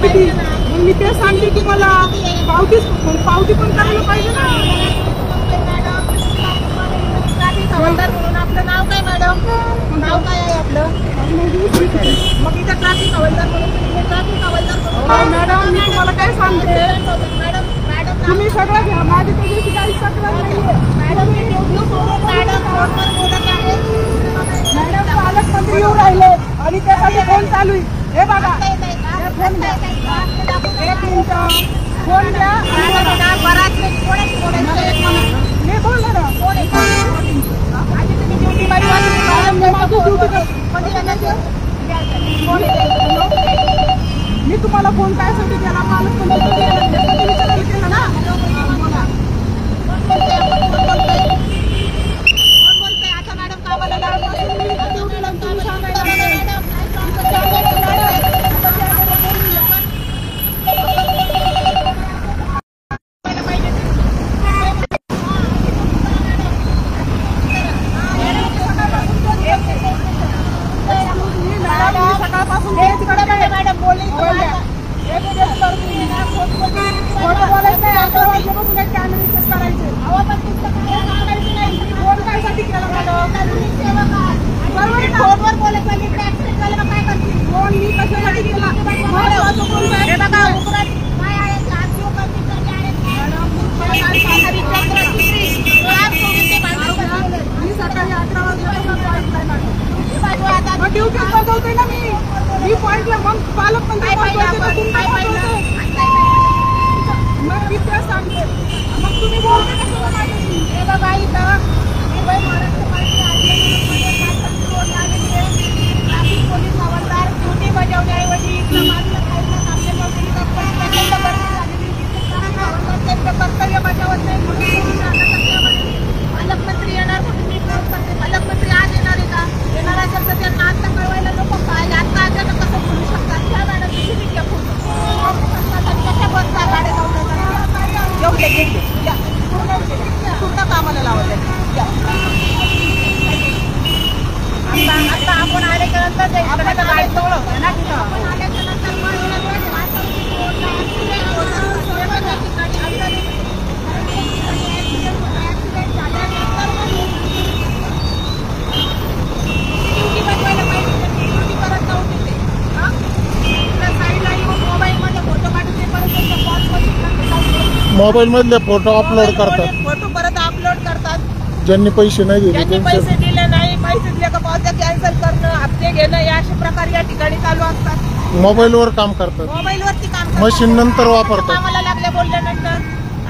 किती? मग मी ते सांगते तुम्हाला, पावती पण करायला पाहिजे ना. हवालदार म्हणून आपलं नाव काय मॅडम? नाव काय आहे आपलं? मग इथं ट्रॅफिक हवालदार म्हणून ट्रॅफिक हवालदार मॅडम मी तुम्हाला काय सांगते, तुम्ही सगळं घ्या, माझी त्याच्याशी काही तक्रार नाहीये. मॅडम फोनवर बोलत आहे. मॅडम पालकमंत्री येऊ राहिले आणि त्यासाठी फोन चालू आहे. हे बघा, हे फोन घ्या, एक मिनिट फोन घ्या. बराच मी बोललो ना, मी तुम्हाला फोन कायसाठी केला, पालकमंत्री केला ना. आता मॅडम कामाला ड्युटी बजावते ना मी पॉइंटला. मग पालकमंत्री मग मी ते सांगते, मग तुम्ही बोलते कसं माझ्याशी? हे बघा इथं महाराष्ट्र ट्रॅफिक पोलीस हवालदार ड्युटी बजावण्याऐवजी त्यांचं कर्तव्य बजावत नाही म्हणून पालकमंत्री येणार म्हणून मी फोन करते. पालकमंत्री आज येणार आहे का? येणार असेल तर त्यांना आता कळवायला नको पाहिजे. आता अचानक कसं बोलू शकतात? त्या मॅडम तिथे कशा बसता गाड्या लावून येऊ दे, पूर्ण कामाला लावत आता आपण आल्याच्या नंतर गाडी जवळ ना तिथं आल्याच्या नंतर मोबाईल मधले फोटो अपलोड करतात. फोटो परत अपलोड करतात. ज्यांनी पैसे नाही दिले, ज्यांनी पैसे दिले नाही, पैसे दिले का पावत्या कॅन्सल करणं, हप्ते घेणं, या अशा प्रकार या ठिकाणी चालू असतात. मोबाईलवर काम करतात, मोबाईलवरती काम करतात. मशीन नंतर वापरतात. कामाला लागले बोलल्यानंतर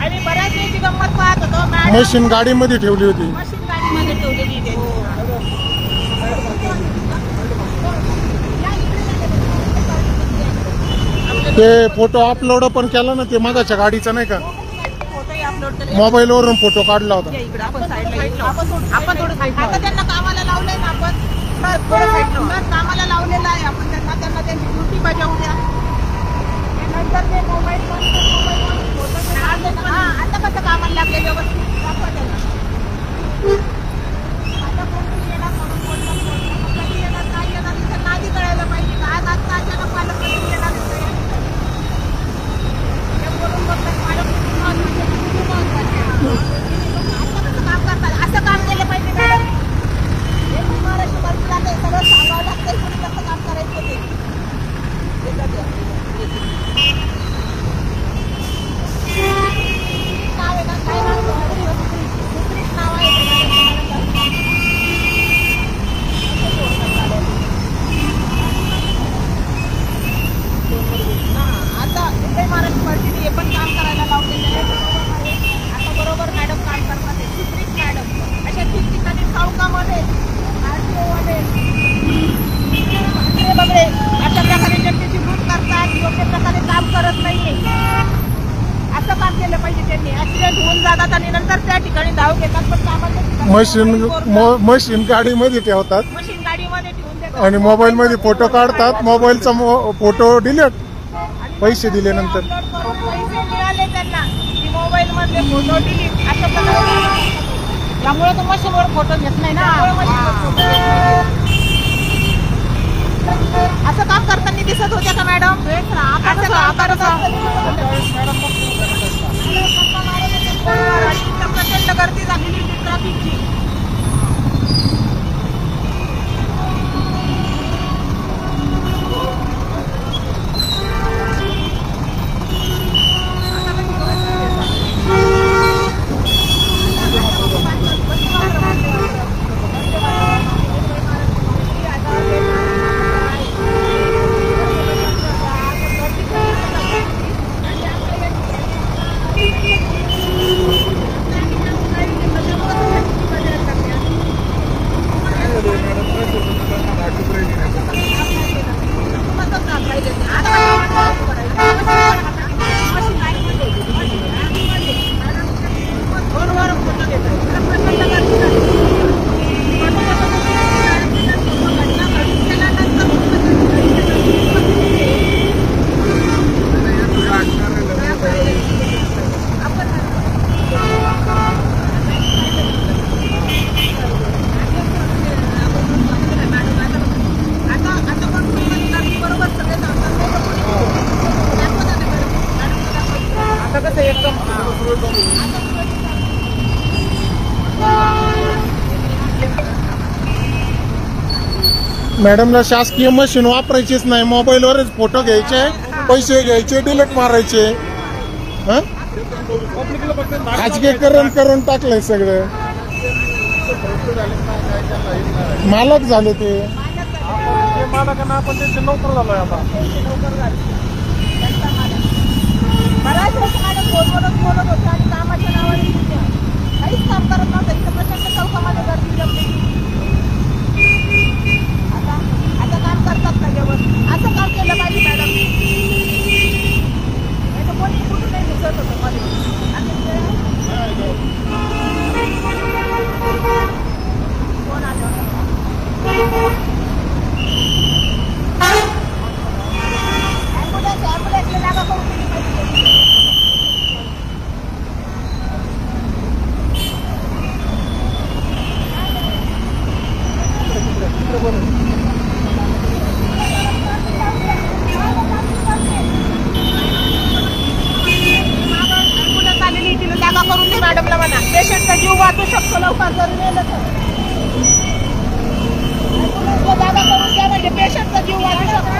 आम्ही बऱ्याच वेळची गंमत पाहत होतो. मशीन गाडीमध्ये ठेवली होती. मशीन गाडीमध्ये ठेवलेली. ते फोटो अपलोड पण केला ना, ते मागाच्या गाडीचा नाही का, मोबाईल वरून फोटो काढला होता. आपण आता त्यांना कामाला लावलंय ना, आपण कामाला लावलेलं आहे आपण त्यांना त्यांची ड्युटी बजावू द्या. नंतर ते मोबाईल आता कसं कामाला लागले व्यवस्थित दाखवा त्यांना. आता कोणती येणार म्हणून कधी येणार काय येणार इथं नादी कळायला पाहिजे का? आज आता अचानक पालकमंत्री येणार बोलून बघतात पालकमंत्री आता कसं काम करतात? असं काम केलं पाहिजे मॅडम. हे महाराष्ट्र बंद सगळं सांगावं लागतं. कोणी कसं काम करायचं ते नाव आहे ना, काय नाव आहे? आता मुंबई महाराष्ट्र पार्टीने हे पण काम करायला लावलेलं आहे. आता बरोबर मॅडम काम करतात. सुप्रीम मॅडम अशा ठिकठिकाणी चौकामध्ये आरटीओमध्ये बघले अशा प्रकारे जनतेची लूट करतात. योग्य प्रकारे काम करत नाहीये. असं काम केलं पाहिजे त्यांनी. ऍक्सिडेंट होऊन जातात आणि नंतर त्या ठिकाणी धाव घेतात. पण कामाचं मशीन गाडीमध्ये ठेवतात, मशीन गाडीमध्ये ठेवून देतात आणि मोबाईल मध्ये फोटो काढतात. मोबाईलचा फोटो डिलीट पैसे दिल्यानंतर. पैसे मिळाले त्यांना की मोबाईल मध्ये फोटो डिलीट असं प्रकारे. त्यामुळे तो मशीनवर फोटो घेत नाही ना. असं काम करताना दिसत होत्या का मॅडम? असं प्रचंड गर्दी झालेली होती ट्रॅफिकची. मॅडमला शासकीय मशीन वापरायचीच नाही, मोबाईलवरच फोटो घ्यायचे, पैसे घ्यायचे, डिलीट मारायचे. हा खाजगीकरण करून टाकलंय सगळं. मालक झाले ते. मालकांना आपण त्यांचे नोकर झालोय आता. बऱ्याच वेळेस मॅडम फोनवरच बोलत होते आणि कामाच्या नावाने काहीच काम करत नव्हतं. इथं प्रचंड चौकामध्ये गर्दी जमली. आता काम करतात ना जेवण. असं काम केलं पाहिजे मॅडम. कोणी कुठून नाही दिसत होतं मध्ये. कोण आलं ॲम्ब्युलन्सला जागा करून दिली पाहिजे. ॲम्ब्युलन्स आलेली तिला जागा करून दे मॅडमला म्हणा. पेशंटचा जीव वाचू शकतो लवकर जर नेलं तर. ॲम्ब्युलन्सला जागा करून द्या म्हणजे पेशंटचा जीव वाचू शकतो.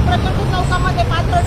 प्रचंड चौकामध्ये पात्र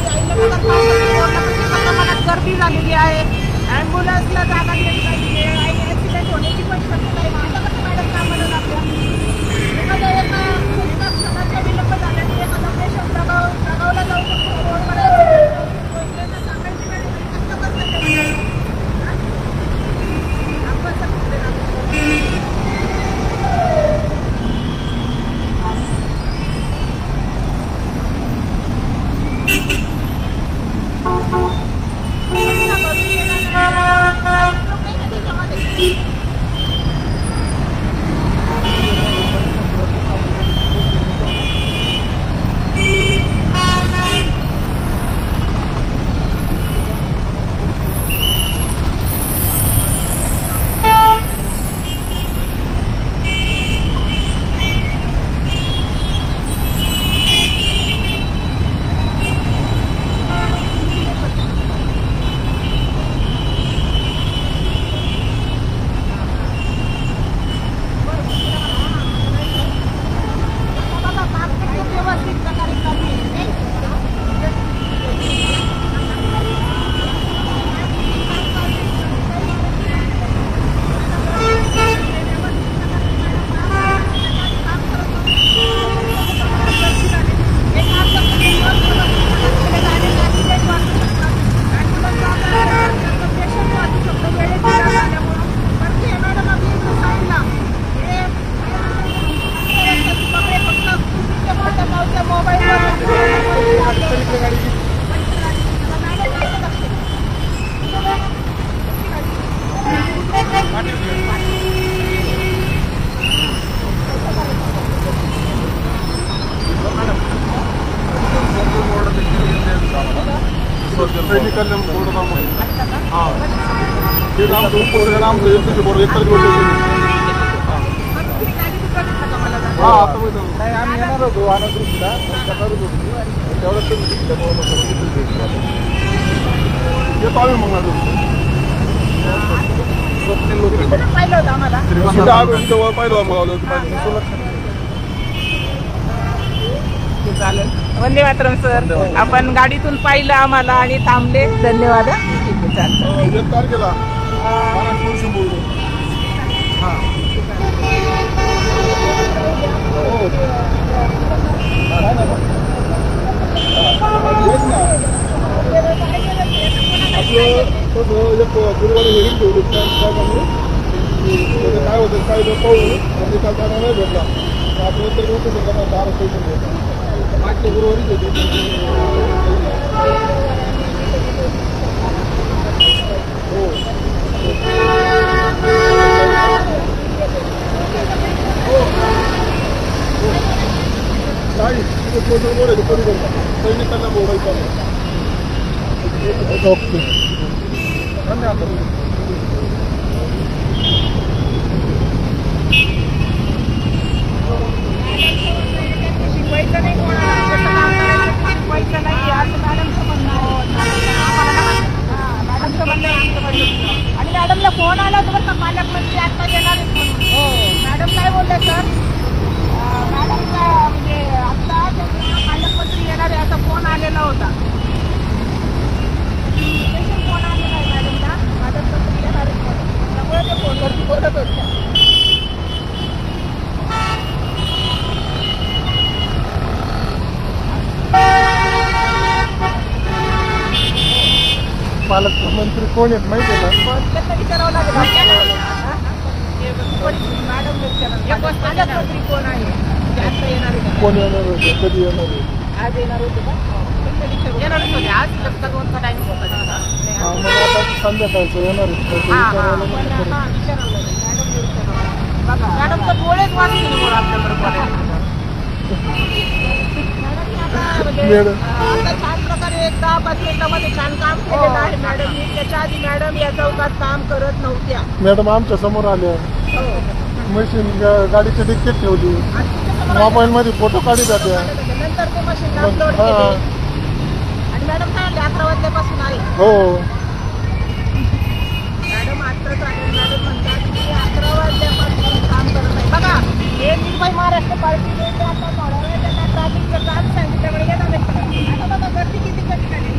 कल्याण थोडं काम आहे. हां ते काम तुमचं काम बरोबर एक तारीख हा आता नाही आम्ही येणार होतो अनादृष्टीला करत होतो तेवढंच येतो आम्ही मग पाहिलं होतं आम्हाला. पाहिलं चालेल. वंदे मातरम सर. आपण गाडीतून पाहिलं आम्हाला आणि थांबले. धन्यवाद. चालेल. तारखेला गुरुवारी हेरिंग ठेवली काय होतं काही लोक पाहू नाही भेटला आपल्या तर लोक दार मागच्या गुरुवारीच होते हो नाही बोलायचं कधी करता सैनिकांना मोबाईल चालू ओके धन्यवाद शिकवायचं नाही कोणाला, कसं काम करायचं शिकवायचं नाही असं मॅडमचं म्हणणं आहे. मॅडमचं म्हणणं आहे आमचं म्हणणं. आणि मॅडमला फोन आला होता बरं का पालकमंत्री आता येणार आहेत म्हणून. मॅडम काय बोलले सर, मॅडमला म्हणजे आता पालकमंत्री येणार आहे असा फोन आलेला होता. फोन आलेला आहे मॅडमला, पालकमंत्री येणार आहेत म्हणून. त्यामुळे ते फोनवरती बोलत होत्या. पालकमंत्री कोण आहेत माहिती आहे का विचारावं लागेल पालकमंत्री कोण आहे आता येणार आहे कोण येणार होते कधी येणार होते आज येणार होते का येणारच होते आज लगता 2चा टाइम होता मला आता संध्याकाळचं येणार मॅडम तर डोळेच वाचतील आपल्याबरोबर आता छान प्रकारे 10-5 मिनिटामध्ये छान काम केलेलं आहे मॅडमनी. त्याच्या आधी मॅडम या चौकात काम करत नव्हत्या. मॅडम आमच्या समोर आल्या मशीन गाडीची डिक्केट ठेवली मोबाईल मध्ये फोटो काढी जात्या नंतर ते मशीन अपलोड केले आणि मॅडम काय 11 वाजल्यापासून आहे. हो मॅडम आत्ताच आले. मॅडम म्हणतात की 11 वाजल्यापासून काम करत आहे. बघा हे निर्भय महाराष्ट्र पार्टीने आता थोड्या वेळ त्यांना ट्रॅफिकचं काम सांगितल्यामुळे येणार नाही. आता बघा गर्दी किती कमी झाली.